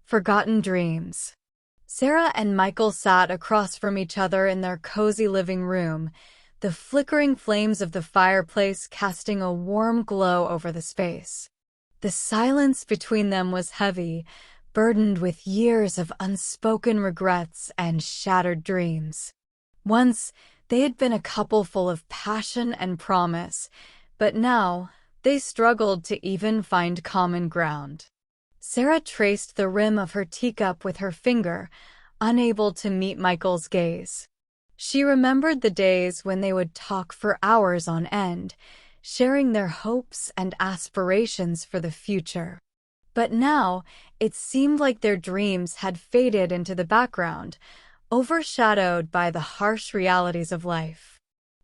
Forgotten Dreams. Sarah and Michael sat across from each other in their cozy living room, the flickering flames of the fireplace casting a warm glow over the space. The silence between them was heavy, burdened with years of unspoken regrets and shattered dreams. Once, they had been a couple full of passion and promise, but now they struggled to even find common ground. Sarah traced the rim of her teacup with her finger, unable to meet Michael's gaze. She remembered the days when they would talk for hours on end, sharing their hopes and aspirations for the future. But now, it seemed like their dreams had faded into the background, overshadowed by the harsh realities of life.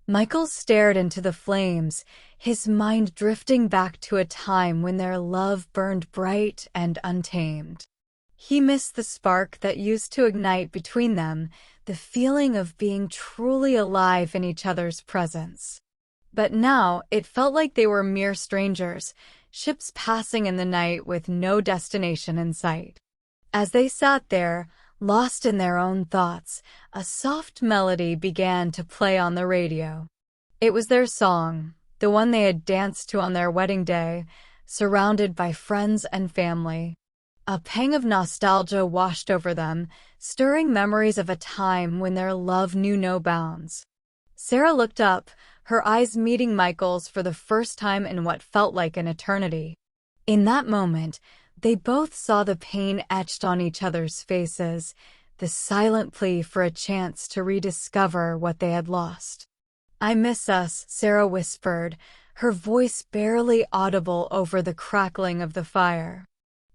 Michael stared into the flames, his mind drifting back to a time when their love burned bright and untamed. He missed the spark that used to ignite between them, the feeling of being truly alive in each other's presence. But now it felt like they were mere strangers, ships passing in the night with no destination in sight. As they sat there, lost in their own thoughts, a soft melody began to play on the radio. It was their song, the one they had danced to on their wedding day, surrounded by friends and family. A pang of nostalgia washed over them, stirring memories of a time when their love knew no bounds. Sarah looked up, her eyes meeting Michael's for the first time in what felt like an eternity. In that moment, they both saw the pain etched on each other's faces, the silent plea for a chance to rediscover what they had lost. "I miss us," Sarah whispered, her voice barely audible over the crackling of the fire.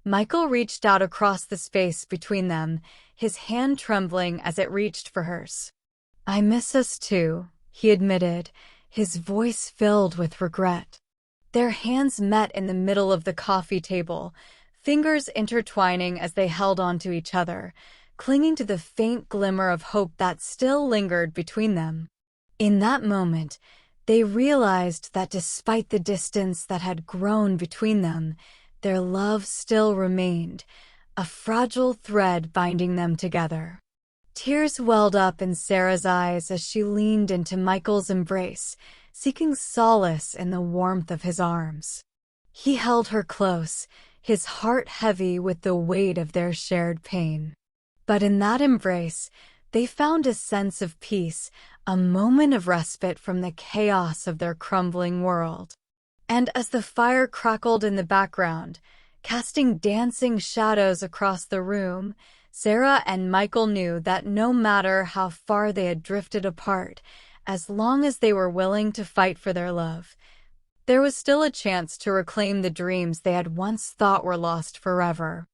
Michael reached out across the space between them, his hand trembling as it reached for hers. "I miss us too," he admitted, his voice filled with regret. Their hands met in the middle of the coffee table, fingers intertwining as they held onto each other, clinging to the faint glimmer of hope that still lingered between them. In that moment, they realized that despite the distance that had grown between them, their love still remained, a fragile thread binding them together. Tears welled up in Sarah's eyes as she leaned into Michael's embrace, seeking solace in the warmth of his arms. He held her close, his heart heavy with the weight of their shared pain. But in that embrace, they found a sense of peace, a moment of respite from the chaos of their crumbling world. And as the fire crackled in the background, casting dancing shadows across the room, Sarah and Michael knew that no matter how far they had drifted apart, as long as they were willing to fight for their love, there was still a chance to reclaim the dreams they had once thought were lost forever.